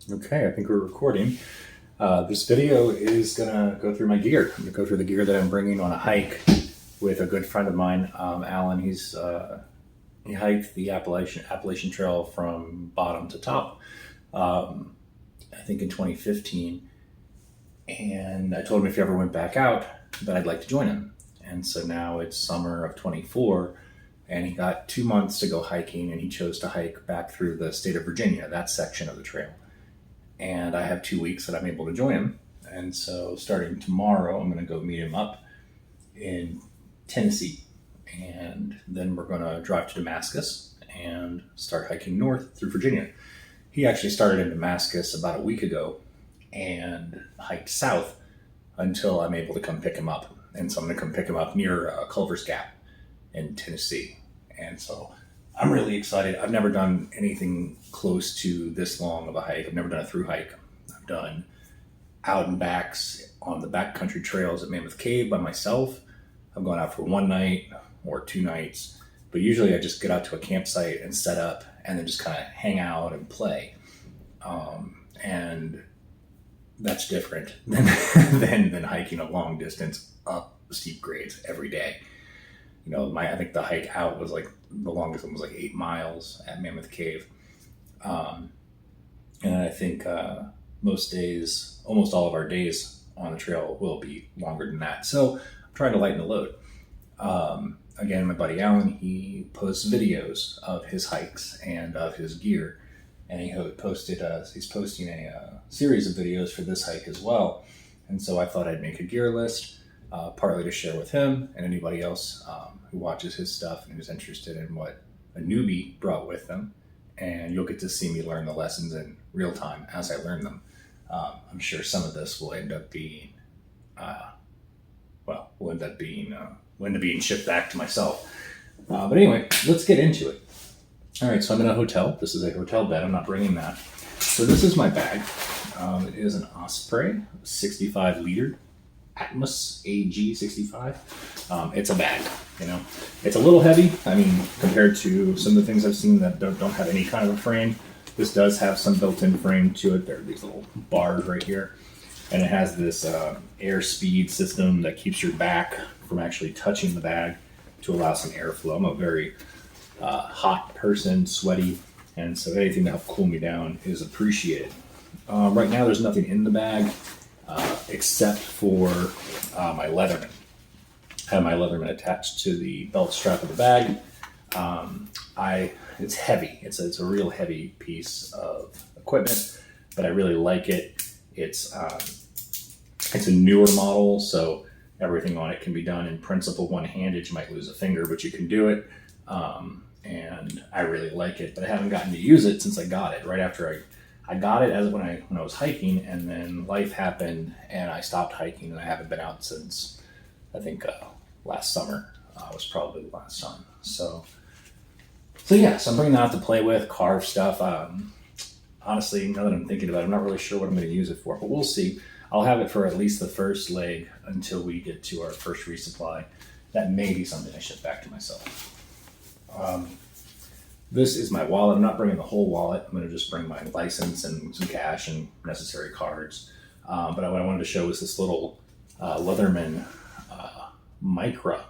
Okay, I think we're recording. This video is gonna go through my gear. I'm gonna go through the gear that I'm bringing on a hike with a good friend of mine, Alan. He hiked the Appalachian Trail from bottom to top, I think in 2015. And I told him if he ever went back out, that I'd like to join him. And so now it's summer of 24, and he got 2 months to go hiking, and he chose to hike back through the state of Virginia, that section of the trail. And I have 2 weeks that I'm able to join him. And so starting tomorrow, I'm going to go meet him up in Tennessee. And then we're going to drive to Damascus and start hiking north through Virginia. He actually started in Damascus about a week ago and hiked south until I'm able to come pick him up. And so I'm going to come pick him up near Culver's Gap in Tennessee. And so I'm really excited. I've never done anything close to this long of a hike. I've never done a through hike. I've done out and backs on the backcountry trails at Mammoth Cave by myself. I've gone out for one night or 2 nights, but usually I just get out to a campsite and set up and then just kind of hang out and play. And that's different than, than hiking a long distance up steep grades every day. You know, I think the hike out was like, the longest one was like 8 miles at Mammoth Cave. And I think most days, almost all of our days on the trail will be longer than that. So I'm trying to lighten the load. Again, my buddy Alan, he posts videos of his hikes and of his gear. And he's posting a series of videos for this hike as well. And so I thought I'd make a gear list, partly to share with him and anybody else who watches his stuff and who's interested in what a newbie brought with them. And you'll get to see me learn the lessons in real time as I learn them. I'm sure some of this will end up being, shipped back to myself. But anyway, let's get into it. All right, so I'm in a hotel. This is a hotel bed. I'm not bringing that. So this is my bag. It is an Osprey 65 liter Atmos AG 65. It's a bag, you know. It's a little heavy. I mean, compared to some of the things I've seen that don't have any kind of a frame, this does have some built-in frame to it. There are these little bars right here. And it has this air speed system that keeps your back from actually touching the bag to allow some airflow. I'm a very hot person, sweaty, and so anything to help cool me down is appreciated. Right now there's nothing in the bag except for my Leatherman. I have my Leatherman attached to the belt strap of the bag. It's heavy. It's a real heavy piece of equipment, but I really like it. It's a newer model, so everything on it can be done in principle one-handed. You might lose a finger, but you can do it. And I really like it, but I haven't gotten to use it since I got it. Right after I got it when I was hiking, and then life happened and I stopped hiking, and I haven't been out since I think last summer was probably the last time. So I'm bringing that out to play with, carve stuff. Honestly, now that I'm thinking about it, I'm not really sure what I'm going to use it for, but we'll see. I'll have it for at least the first leg until we get to our first resupply. That may be something I ship back to myself. This is my wallet. I'm not bringing the whole wallet. I'm going to just bring my license and some cash and necessary cards. But what I wanted to show was this little Leatherman Micra.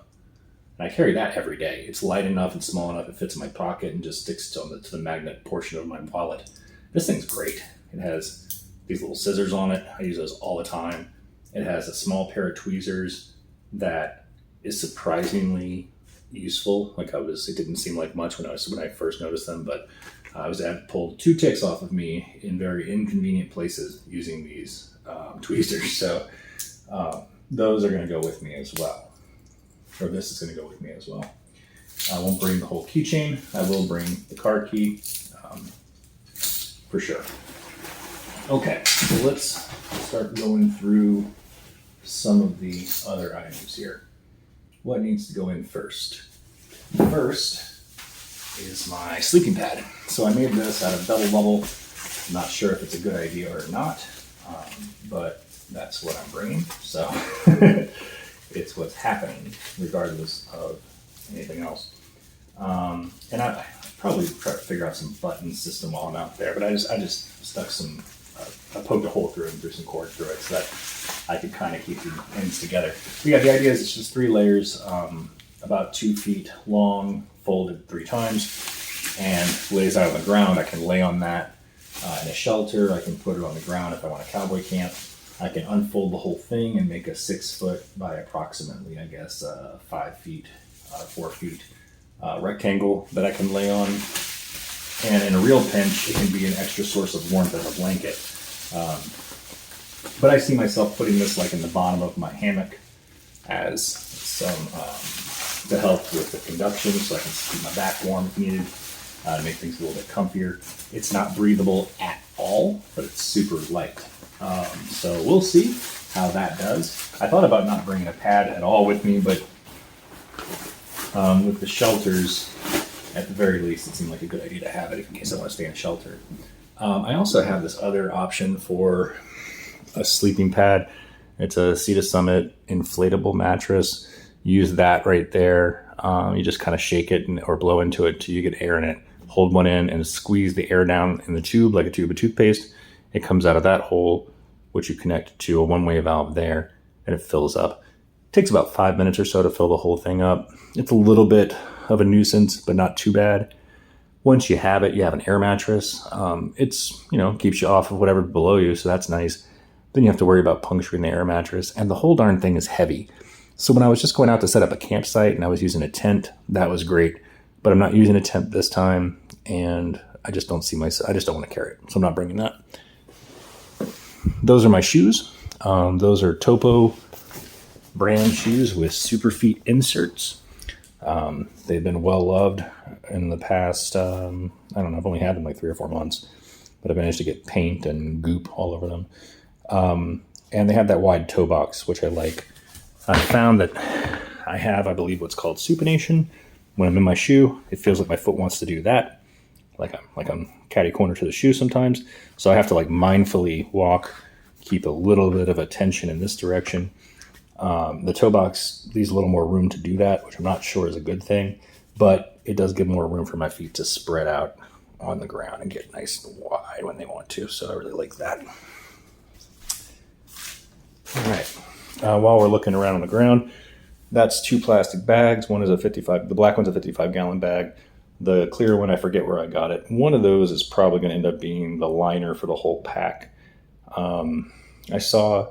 And I carry that every day. It's light enough and small enough. It fits in my pocket and just sticks to the magnet portion of my wallet. This thing's great. It has these little scissors on it. I use those all the time. It has a small pair of tweezers that is surprisingly useful. It didn't seem like much when I first noticed them, but I pulled 2 ticks off of me in very inconvenient places using these tweezers. So those are going to go with me as well, or this is going to go with me as well. I won't bring the whole keychain. I will bring the car key for sure. Okay, so let's start going through some of the other items here. What needs to go in first? First is my sleeping pad. So I made this out of double bubble. I'm not sure if it's a good idea or not, but that's what I'm bringing. So it's what's happening regardless of anything else. And I probably try to figure out some button system while I'm out there, but I just stuck some I poked a hole through it and threw some cord through it so that I could kind of keep the ends together. But yeah, the idea is it's just 3 layers, about 2 feet long, folded 3 times, and lays out on the ground. I can lay on that in a shelter. I can put it on the ground if I want a cowboy camp. I can unfold the whole thing and make a 6 foot by approximately, I guess, 5 feet, 4 feet rectangle that I can lay on. And in a real pinch, it can be an extra source of warmth as a blanket. But I see myself putting this like in the bottom of my hammock as some to help with the conduction, so I can keep my back warm if needed, to make things a little bit comfier. It's not breathable at all, but it's super light. So we'll see how that does. I thought about not bringing a pad at all with me, but with the shelters, at the very least, it seemed like a good idea to have it in case I want to stay in a shelter. I also have this other option for a sleeping pad. It's a Sea to Summit inflatable mattress. Use that right there. You just kind of shake it or blow into it till you get air in it. Hold one in and squeeze the air down in the tube like a tube of toothpaste. It comes out of that hole, which you connect to a one-way valve there, and it fills up. It takes about 5 minutes or so to fill the whole thing up. It's a little bit of a nuisance, but not too bad. Once you have it, you have an air mattress. It's, keeps you off of whatever below you, so that's nice. Then you have to worry about puncturing the air mattress, and the whole darn thing is heavy. So when I was just going out to set up a campsite and I was using a tent, that was great. But I'm not using a tent this time, and I just don't want to carry it, so I'm not bringing that. Those are my shoes. Those are Topo brand shoes with Superfeet inserts. They've been well loved in the past. I've only had them like 3 or 4 months, but I've managed to get paint and goop all over them. And they have that wide toe box, which I like. I found that I believe, what's called supination. When I'm in my shoe, it feels like my foot wants to do that. Like I'm catty corner to the shoe sometimes. So I have to mindfully walk, keep a little bit of attention in this direction. The toe box leaves a little more room to do that, which I'm not sure is a good thing, but it does give more room for my feet to spread out on the ground and get nice and wide when they want to. So I really like that. All right. While we're looking around on the ground, that's 2 plastic bags. One is the black one's a 55-gallon bag. The clear one, I forget where I got it. One of those is probably going to end up being the liner for the whole pack. I saw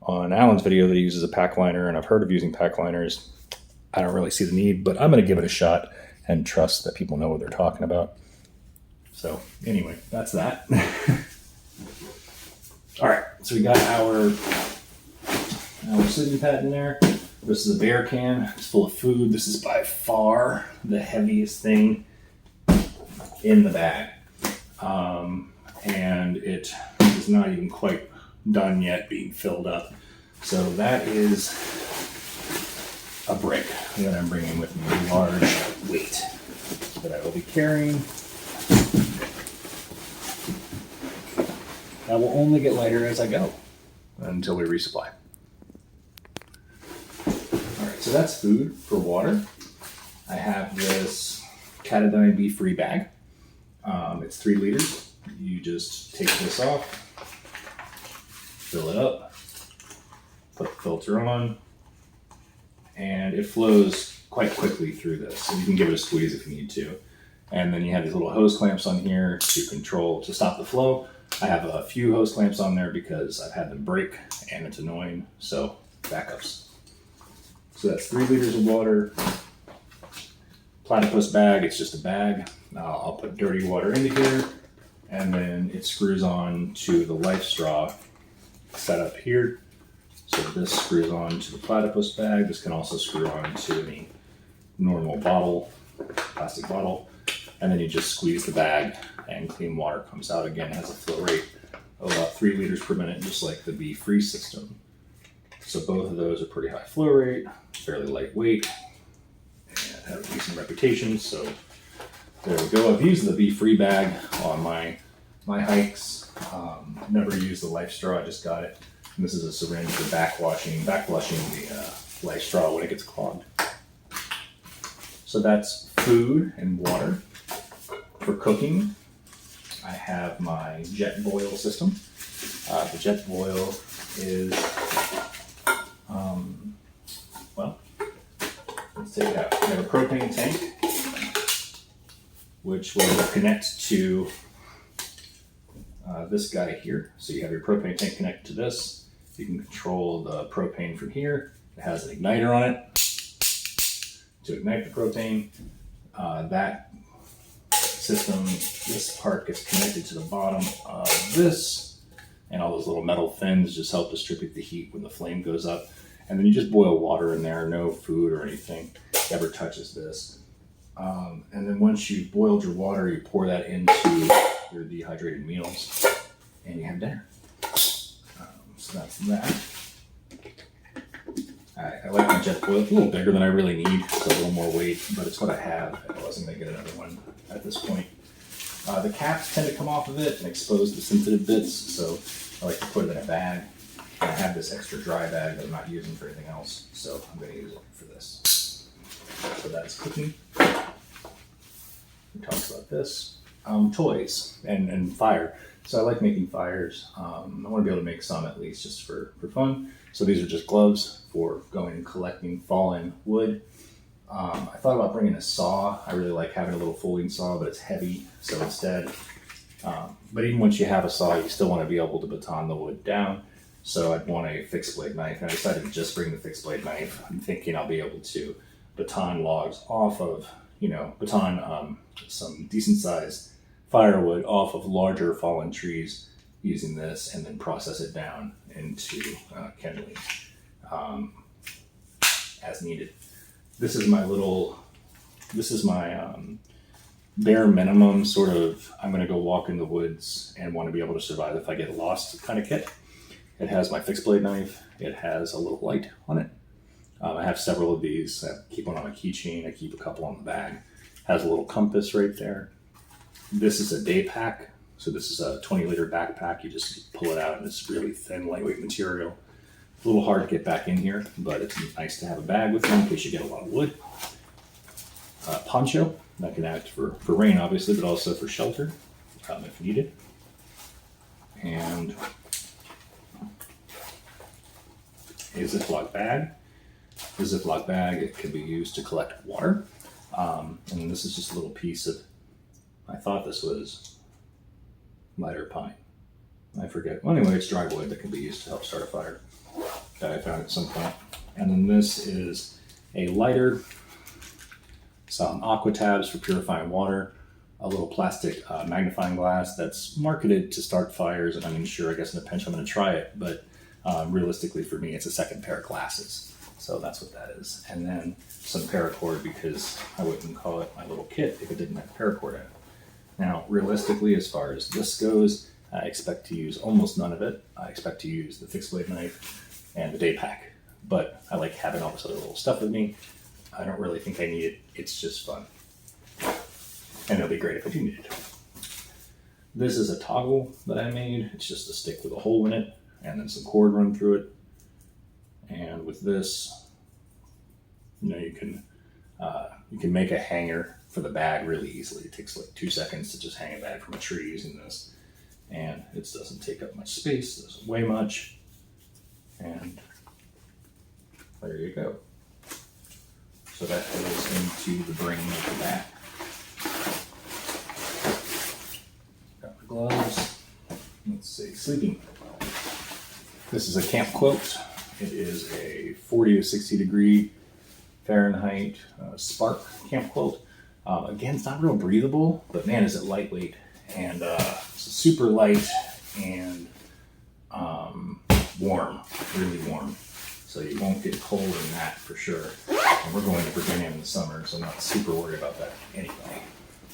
on Alan's video that he uses a pack liner, and I've heard of using pack liners. I don't really see the need, but I'm going to give it a shot and trust that people know what they're talking about. So anyway, that's that. All right, so we got our sleeping pad in there. This is a bear can. It's full of food. This is by far the heaviest thing in the bag. And it is not even quite done yet being filled up. So that is a brick that I'm bringing with me, a large weight that I will be carrying. That will only get lighter as I go until we resupply. All right, so that's food. For water, I have this Catadine Be-Free bag. It's 3 liters. You just take this off, fill it up, put the filter on, and it flows quite quickly through this. So you can give it a squeeze if you need to. And then you have these little hose clamps on here to stop the flow. I have a few hose clamps on there because I've had them break and it's annoying. So backups. So that's 3 liters of water. Platypus bag, it's just a bag. I'll put dirty water into here, and then it screws on to the life straw set up here. So this screws on to the platypus bag. This can also screw on to any normal bottle, plastic bottle, and then you just squeeze the bag and clean water comes out. Again, it has a flow rate of about 3 liters per minute, just like the Be-Free system. So both of those are pretty high flow rate, fairly lightweight, and have a decent reputation. So there we go. I've used the Be-Free bag on my hikes. Never used the life straw, I just got it. And this is a syringe for backflushing the life straw when it gets clogged. So that's food and water. For cooking, I have my jet boil system. The jet boil is, well, let's take it out. We have a propane tank, which will connect to this guy here. So you have your propane tank connected to this. You can control the propane from here. It has an igniter on it to ignite the propane. That system, this part gets connected to the bottom of this, and all those little metal fins just help distribute the heat when the flame goes up. And then you just boil water in there, no food or anything ever touches this. And then once you've boiled your water, you pour that into your dehydrated meals, and you have dinner. So that's that. I like my jet boil. It's a little bigger than I really need. It's a little more weight, but it's what I have. I wasn't going to get another one at this point. The caps tend to come off of it and expose the sensitive bits, so I like to put it in a bag. And I have this extra dry bag that I'm not using for anything else, so I'm going to use it for this. So that's cooking. We talked about this. Toys and fire. So I like making fires. I want to be able to make some at least just for fun. So these are just gloves for going and collecting fallen wood. I thought about bringing a saw. I really like having a little folding saw, but it's heavy. So instead, but even once you have a saw, you still want to be able to baton the wood down. So I'd want a fixed blade knife, and I decided to just bring the fixed blade knife. I'm thinking I'll be able to baton logs off of, baton some decent sized firewood off of larger fallen trees using this, and then process it down into kindling as needed. This is my bare minimum sort of, I'm going to go walk in the woods and want to be able to survive if I get lost kind of kit. It has my fixed blade knife. It has a little light on it. I have several of these. I keep one on my keychain. I keep a couple on the bag. Has a little compass right there. This is a day pack. So this is a 20-liter backpack. You just pull it out, and it's really thin, lightweight material. A little hard to get back in here, but it's nice to have a bag with you in case you get a lot of wood. Poncho, that can act for rain, obviously, but also for shelter if needed. And a Ziploc bag. The Ziploc bag, it can be used to collect water. And this is just a little piece of, I thought this was lighter pine. I forget. Well, anyway, it's dry wood that can be used to help start a fire that I found at some point. And then this is a lighter, some aqua tabs for purifying water, a little plastic magnifying glass that's marketed to start fires, and I'm unsure, I guess in a pinch I'm going to try it, but realistically for me it's a second pair of glasses. So that's what that is. And then some paracord, because I wouldn't call it my little kit if it didn't have paracord in it. Now, realistically, as far as this goes, I expect to use almost none of it. I expect to use the fixed blade knife and the day pack. But I like having all this other little stuff with me. I don't really think I need it. It's just fun. And it'll be great if I do need it. This is a toggle that I made. It's just a stick with a hole in it and then some cord run through it. And with this, you can make a hanger for the bag really easily. It takes like 2 seconds to just hang a bag from a tree using this. And it doesn't take up much space, doesn't weigh much. And there you go. So that goes into the brain of the bag. Got my gloves. Let's see, sleeping. This is a camp quilt. It is a 40 to 60 degree Fahrenheit Spark camp quilt. Again, it's not real breathable, but man, is it lightweight. And it's super light and warm, really warm. So you won't get cold in that for sure. And we're going to Virginia in the summer, so I'm not super worried about that anyway.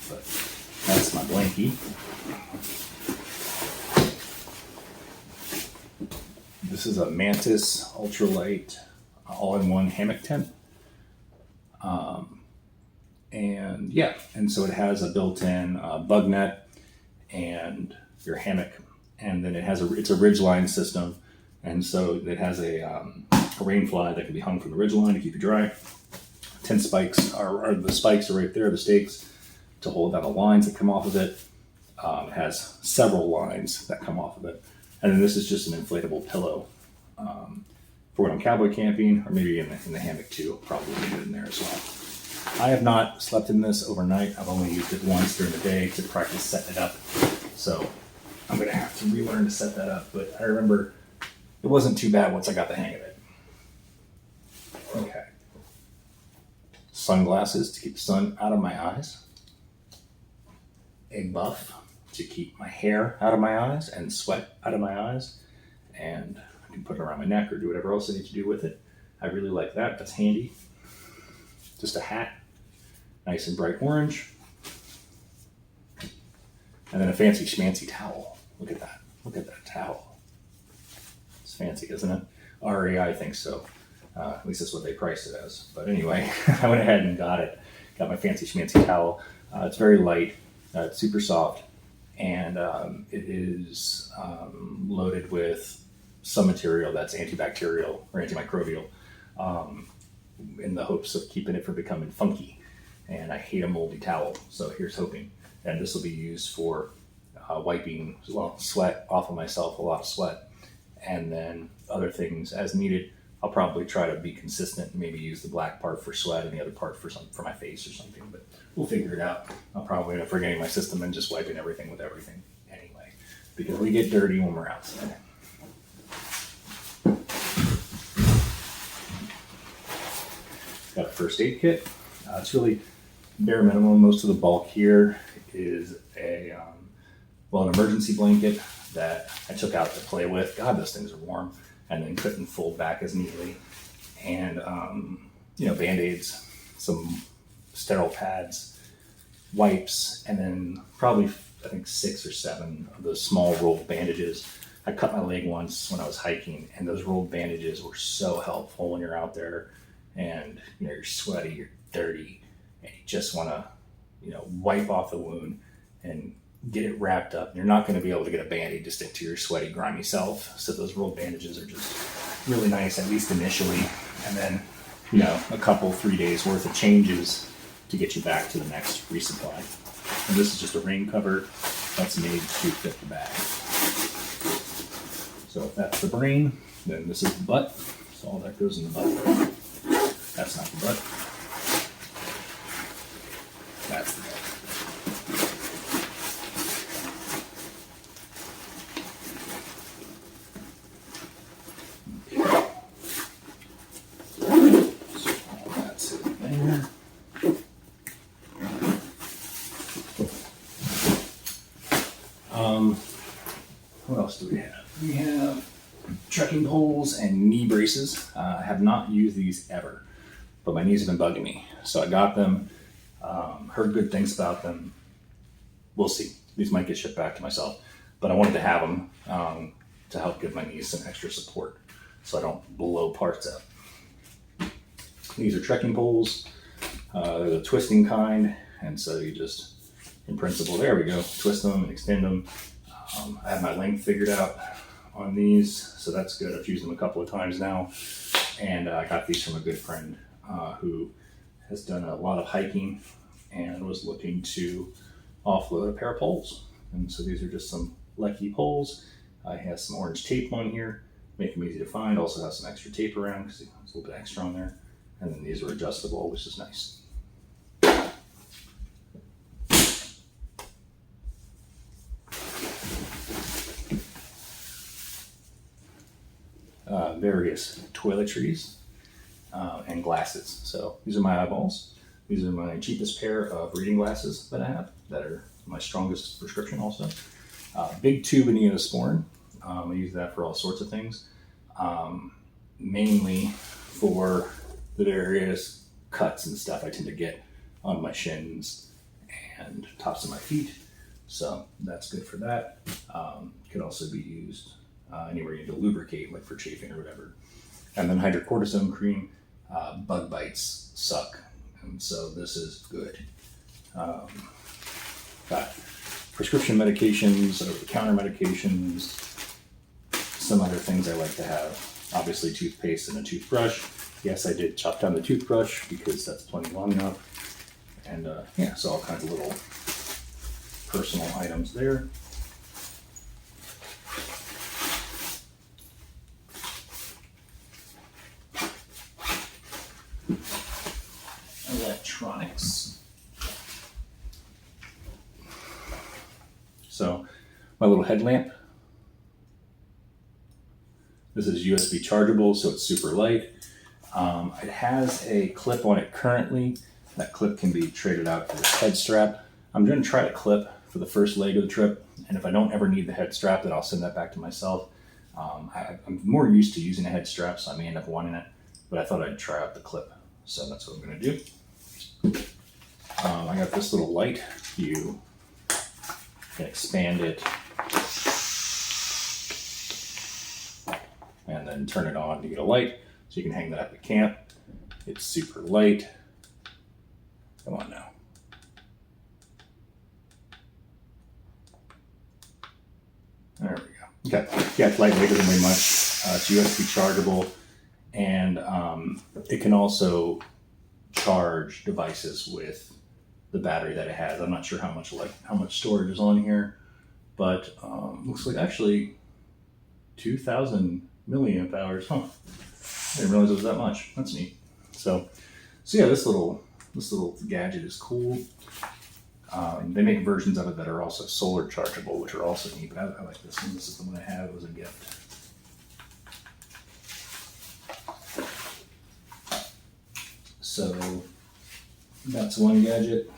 But that's my blankie. This is a Mantis ultralight all-in-one hammock tent. And so it has a built-in bug net and your hammock, and then it's a ridgeline system, and so it has a rain fly that can be hung from the ridgeline to keep you dry. The spikes are right there, the stakes to hold down the lines that come off of it. It has several lines that come off of it. And then this is just an inflatable pillow for when I'm cowboy camping, or maybe in the hammock too. Probably leave it in there as well. I have not slept in this overnight. I've only used it once during the day to practice setting it up. So I'm going to have to relearn to set that up. But I remember it wasn't too bad once I got the hang of it. Okay. Sunglasses to keep the sun out of my eyes. A buff to keep my hair out of my eyes and sweat out of my eyes. And I can put it around my neck or do whatever else I need to do with it. I really like that. That's handy. Just a hat. Nice and bright orange. And then a fancy schmancy towel. Look at that. Look at that towel. It's fancy, isn't it? REI thinks so. At least that's what they priced it as. But anyway, I went ahead and got it. Got my fancy schmancy towel. It's very light. It's super soft. And it is loaded with some material that's antibacterial or antimicrobial in the hopes of keeping it from becoming funky. And I hate a moldy towel, so here's hoping. And this will be used for wiping sweat off of myself, a lot of sweat. And then other things as needed. I'll probably try to be consistent and maybe use the black part for sweat and the other part for my face or something, but we'll figure it out. I'll probably end up forgetting my system and just wiping everything with everything anyway, because we get dirty when we're outside. Got a first aid kit. It's really bare minimum. Most of the bulk here is an emergency blanket that I took out to play with. God, those things are warm. And then couldn't fold back as neatly. And, Band-Aids, some sterile pads, wipes, and then probably, I think, 6 or 7 of those small rolled bandages. I cut my leg once when I was hiking, and those rolled bandages were so helpful when you're out there and, you're sweaty, you're dirty, and you just want to, wipe off the wound and get it wrapped up. You're not going to be able to get a Band-Aid to stick to your sweaty, grimy self. So those rolled bandages are just really nice, at least initially. And then, a couple, 3 days worth of changes to get you back to the next resupply. And this is just a rain cover that's made to fit the bag. So if that's the brain, then this is the butt. So all that goes in the butt. That's not the butt. That's the butt. What else do we have? We have trekking poles and knee braces. I have not used these ever, but my knees have been bugging me. So I got them, heard good things about them. We'll see. These might get shipped back to myself, but I wanted to have them to help give my knees some extra support so I don't blow parts up. These are trekking poles. They're the twisting kind, and so you just, in principle, there we go, twist them and extend them. I have my length figured out on these, so that's good. I've used them a couple of times now, and I got these from a good friend who has done a lot of hiking and was looking to offload a pair of poles. And so these are just some Lecky poles. I have some orange tape on here, make them easy to find. Also have some extra tape around because there's a little bit extra on there. And then these are adjustable, which is nice. Various toiletries and glasses. So these are my eyeballs. These are my cheapest pair of reading glasses that I have, that are my strongest prescription also. Big tube of Neosporin. I use that for all sorts of things. Mainly for the various cuts and stuff I tend to get on my shins and tops of my feet. So that's good for that. Could also be used anywhere you need to lubricate, like for chafing or whatever. And then hydrocortisone cream. Bug bites suck, and so this is good. Got prescription medications, over-the-counter medications, some other things I like to have. Obviously toothpaste and a toothbrush. Yes, I did chop down the toothbrush because that's plenty long enough. And so all kinds of little personal items there. Electronics. So my little headlamp. This is USB chargeable, so it's super light. It has a clip on it currently. That clip can be traded out for this head strap. I'm going to try to clip for the first leg of the trip, and if I don't ever need the head strap, then I'll send that back to myself. I'm more used to using a head strap, so I may end up wanting it, but I thought I'd try out the clip, so that's what I'm going to do. I got this little light. You can expand it and then turn it on to get a light, so you can hang that up at camp. It's super light. Come on now. There we go. Okay. Yeah, it's lightweight, doesn't weigh much. It's USB chargeable, and it can also charge devices with the battery that it has. I'm not sure how much storage is on here, but looks like actually 2,000 milliamp hours. Huh. I didn't realize it was that much. That's neat. So yeah, this little gadget is cool. They make versions of it that are also solar chargeable, which are also neat, but I like this one. This is the one I have. It was a gift. So that's one gadget.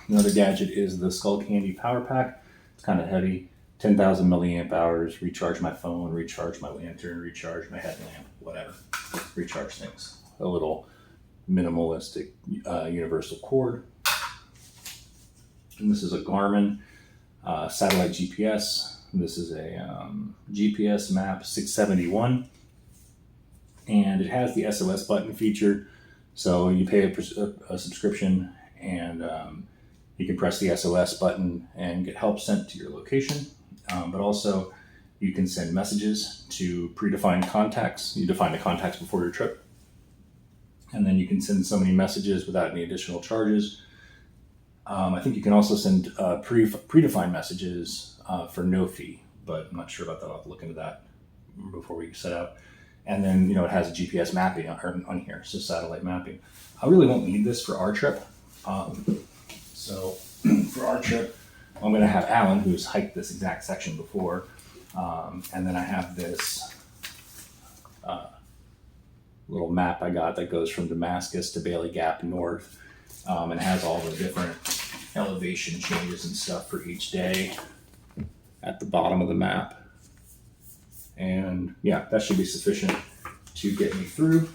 Another gadget is the Skull Candy Power Pack. It's kind of heavy. 10,000 milliamp hours. Recharge my phone, recharge my lantern, recharge my headlamp, whatever. Recharge things. A little minimalistic universal cord. And this is a Garmin satellite GPS. This is a GPS map 671. And it has the SOS button feature. So you pay a subscription, and you can press the SOS button and get help sent to your location. But also you can send messages to predefined contacts. You define the contacts before your trip. And then you can send so many messages without any additional charges. I think you can also send predefined messages for no fee, but I'm not sure about that. I'll have to look into that before we set out. And then, it has a GPS mapping on here, so satellite mapping. I really won't need this for our trip. So for our trip, I'm going to have Alan, who's hiked this exact section before, and then I have this little map I got that goes from Damascus to Bailey Gap north, and has all the different elevation changes and stuff for each day at the bottom of the map. And yeah, that should be sufficient to get me through.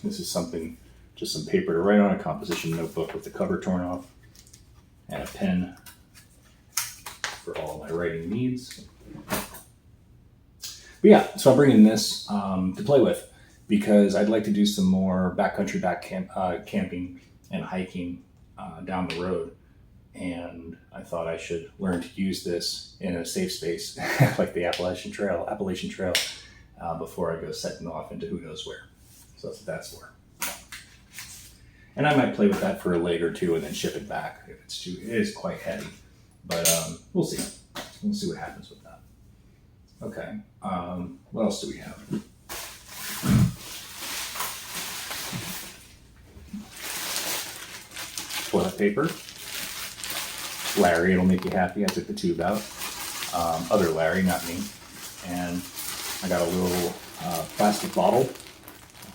This is just some paper to write on, a composition notebook with the cover torn off, and a pen for all my writing needs. But yeah, so I'm bringing this to play with, because I'd like to do some more backcountry camping and hiking down the road. And I thought I should learn to use this in a safe space like the Appalachian Trail, before I go setting off into who knows where. So that's what that's for. And I might play with that for a leg or two and then ship it back if it's too. It is quite heavy, but we'll see. We'll see what happens with that. Okay. What else do we have? Toilet paper. Larry, it'll make you happy. I took the tube out. Other Larry, not me. And I got a little plastic bottle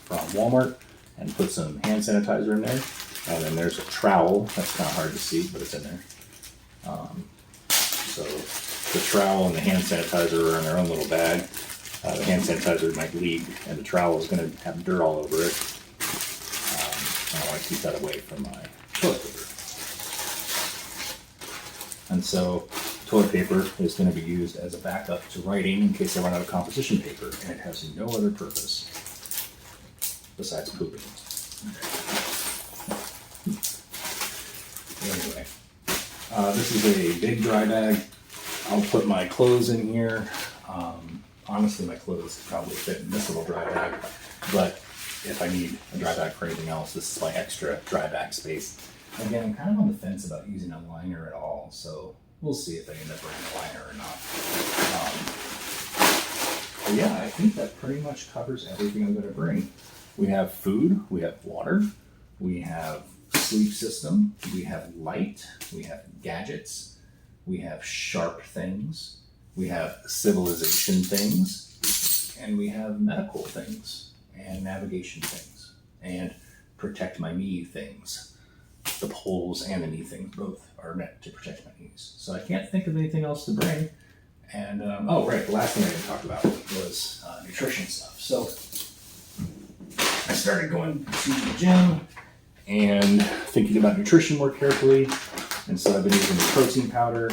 from Walmart and put some hand sanitizer in there. And then there's a trowel. That's kind of hard to see, but it's in there. So the trowel and the hand sanitizer are in their own little bag. The hand sanitizer might leak, and the trowel is going to have dirt all over it. I want to keep that away from my toilet paper. And so toilet paper is going to be used as a backup to writing in case I run out of composition paper, and it has no other purpose besides pooping. Anyway, this is a big dry bag. I'll put my clothes in here. Honestly, my clothes probably fit in this little dry bag, but if I need a dry bag for anything else, this is my extra dry bag space. Again, I'm kind of on the fence about using a liner at all, so We'll see if I end up bringing a liner or not. But yeah, I think that pretty much covers everything I'm going to bring. We have food, we have water, we have sleep system, we have light, we have gadgets, we have sharp things, we have civilization things, and we have medical things, and navigation things, and protect my knee things. The poles and the knee things both are meant to protect my knees. So I can't think of anything else to bring. And, oh, right, the last thing I didn't talk about was nutrition stuff. So I started going to the gym and thinking about nutrition more carefully. And so I've been using the protein powder.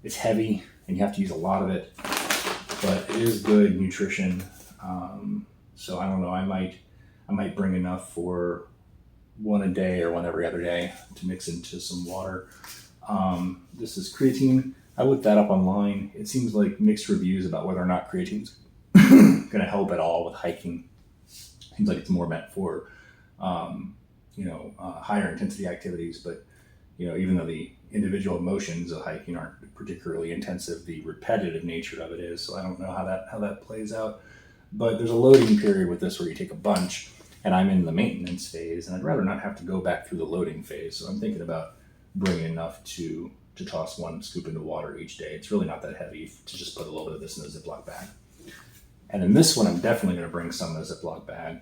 It's heavy and you have to use a lot of it, but it is good nutrition. So I don't know, I might bring enough for one a day or one every other day to mix into some water. This is creatine. I looked that up online. It seems like mixed reviews about whether or not creatine's going to help at all with hiking. Seems like it's more meant for, higher intensity activities. But, even though the individual motions of hiking aren't particularly intensive, the repetitive nature of it is. So I don't know how that plays out. But there's a loading period with this where you take a bunch, and I'm in the maintenance phase, and I'd rather not have to go back through the loading phase. So I'm thinking about bringing enough to toss one scoop into water each day. It's really not that heavy to just put a little bit of this in a Ziploc bag. And then this one, I'm definitely going to bring some in a Ziploc bag.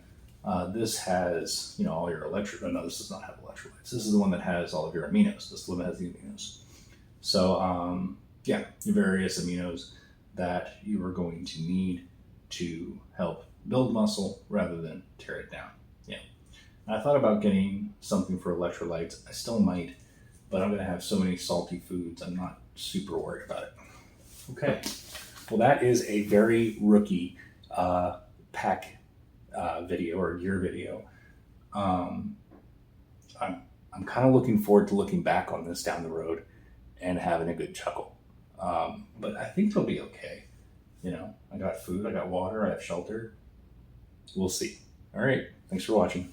This has, all your electrolytes. No, this does not have electrolytes. This is the one that has all of your aminos. This one has the aminos. So, your various aminos that you are going to need to help build muscle rather than tear it down. Yeah. And I thought about getting something for electrolytes. I still might, but I'm going to have so many salty foods, I'm not super worried about it. Okay. Well, that is a very rookie pack video or gear video. I'm kind of looking forward to looking back on this down the road and having a good chuckle. But I think it'll be okay. I got food, I got water, I have shelter. We'll see. All right. Thanks for watching.